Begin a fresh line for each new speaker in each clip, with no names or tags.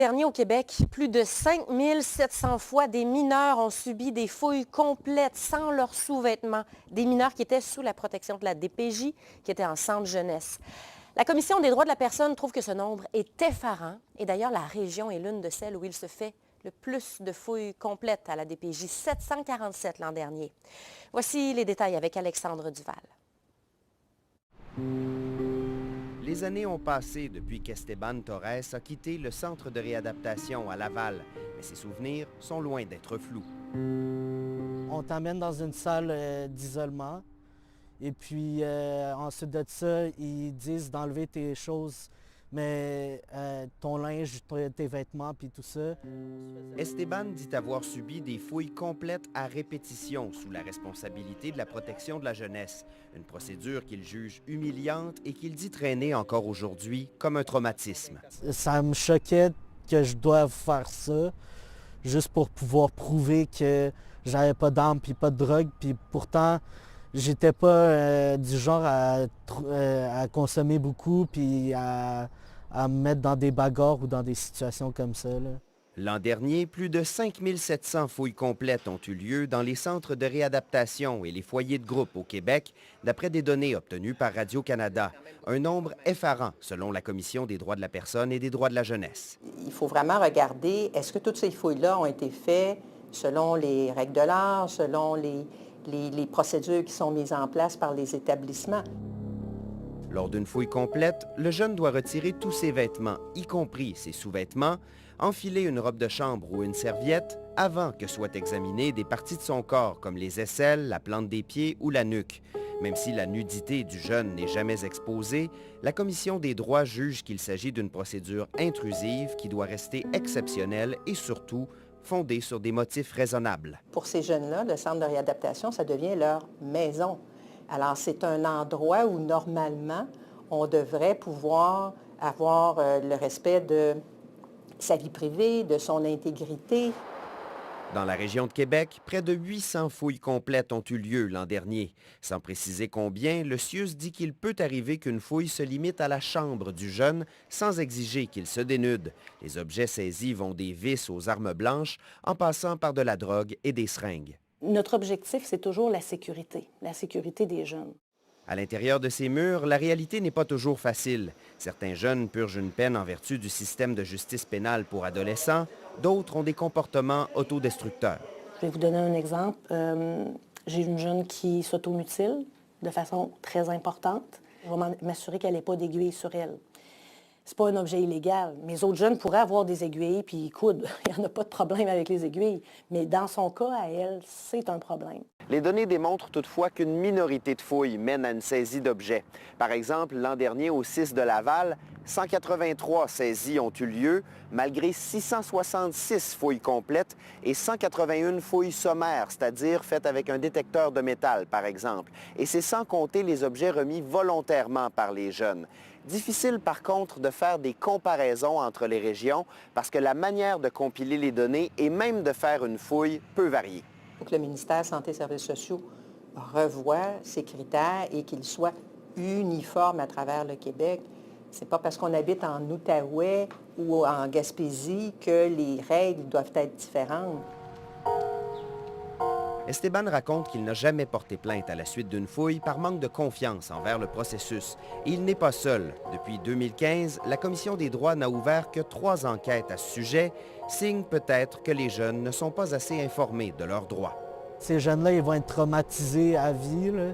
Dernier au Québec, plus de 5700 fois, des mineurs ont subi des fouilles complètes sans leurs sous-vêtements. Des mineurs qui étaient sous la protection de la DPJ, qui étaient en centre jeunesse. La Commission des droits de la personne trouve que ce nombre est effarant. Et d'ailleurs, la région est l'une de celles où il se fait le plus de fouilles complètes à la DPJ, 747 l'an dernier. Voici les détails avec Alexandre Duval.
Les années ont passé depuis qu'Esteban Torres a quitté le centre de réadaptation à Laval, mais ses souvenirs sont loin d'être flous.
On t'amène dans une salle d'isolement et puis ensuite de ça, ils disent d'enlever tes choses, mais ton linge, tes vêtements puis tout ça.
Esteban dit avoir subi des fouilles complètes à répétition sous la responsabilité de la protection de la jeunesse, une procédure qu'il juge humiliante et qu'il dit traîner encore aujourd'hui comme un traumatisme.
Ça me choquait que je doive faire ça juste pour pouvoir prouver que j'avais pas d'armes puis pas de drogue, puis pourtant j'étais pas du genre à consommer beaucoup puis à me mettre dans des bagarres ou dans des situations comme ça, là.
L'an dernier, plus de 5700 fouilles complètes ont eu lieu dans les centres de réadaptation et les foyers de groupe au Québec, d'après des données obtenues par Radio-Canada. Un nombre effarant, selon la Commission des droits de la personne et des droits de la jeunesse.
Il faut vraiment regarder, est-ce que toutes ces fouilles-là ont été faites selon les règles de l'art, selon les procédures qui sont mises en place par les établissements?
Lors d'une fouille complète, le jeune doit retirer tous ses vêtements, y compris ses sous-vêtements, enfiler une robe de chambre ou une serviette avant que soient examinées des parties de son corps comme les aisselles, la plante des pieds ou la nuque. Même si la nudité du jeune n'est jamais exposée, la Commission des droits juge qu'il s'agit d'une procédure intrusive qui doit rester exceptionnelle et surtout fondée sur des motifs raisonnables.
Pour ces jeunes-là, le centre de réadaptation, ça devient leur maison. Alors, c'est un endroit où, normalement, on devrait pouvoir avoir le respect de sa vie privée, de son intégrité.
Dans la région de Québec, près de 800 fouilles complètes ont eu lieu l'an dernier. Sans préciser combien, le CIUS dit qu'il peut arriver qu'une fouille se limite à la chambre du jeune sans exiger qu'il se dénude. Les objets saisis vont des vis aux armes blanches en passant par de la drogue et des seringues.
Notre objectif, c'est toujours la sécurité des jeunes.
À l'intérieur de ces murs, la réalité n'est pas toujours facile. Certains jeunes purgent une peine en vertu du système de justice pénale pour adolescents, d'autres ont des comportements autodestructeurs.
Je vais vous donner un exemple. J'ai une jeune qui s'automutile de façon très importante. Je vais m'assurer qu'elle n'ait pas d'aiguille sur elle. C'est pas un objet illégal. Mes autres jeunes pourraient avoir des aiguilles puis ils coudent. Il n'y en a pas de problème avec les aiguilles. Mais dans son cas, à elle, c'est un problème.
Les données démontrent toutefois qu'une minorité de fouilles mène à une saisie d'objets. Par exemple, l'an dernier, au 6 de Laval, 183 saisies ont eu lieu, malgré 666 fouilles complètes et 181 fouilles sommaires, c'est-à-dire faites avec un détecteur de métal, par exemple. Et c'est sans compter les objets remis volontairement par les jeunes. Difficile, par contre, de faire des comparaisons entre les régions parce que la manière de compiler les données et même de faire une fouille peut varier.
Il faut que le ministère Santé et Services sociaux revoie ses critères et qu'ils soient uniformes à travers le Québec. Ce n'est pas parce qu'on habite en Outaouais ou en Gaspésie que les règles doivent être différentes.
Esteban raconte qu'il n'a jamais porté plainte à la suite d'une fouille par manque de confiance envers le processus. Et il n'est pas seul. Depuis 2015, la Commission des droits n'a ouvert que 3 enquêtes à ce sujet, signe peut-être que les jeunes ne sont pas assez informés de leurs droits.
Ces jeunes-là, ils vont être traumatisés à vie, là.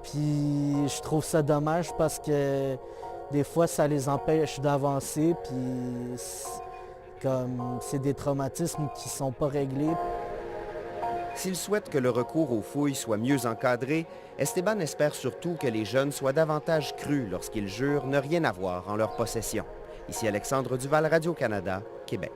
Puis je trouve ça dommage parce que des fois, ça les empêche d'avancer, puis c'est des traumatismes qui ne sont pas réglés.
S'il souhaite que le recours aux fouilles soit mieux encadré, Esteban espère surtout que les jeunes soient davantage crus lorsqu'ils jurent ne rien avoir en leur possession. Ici Alexandre Duval, Radio-Canada, Québec.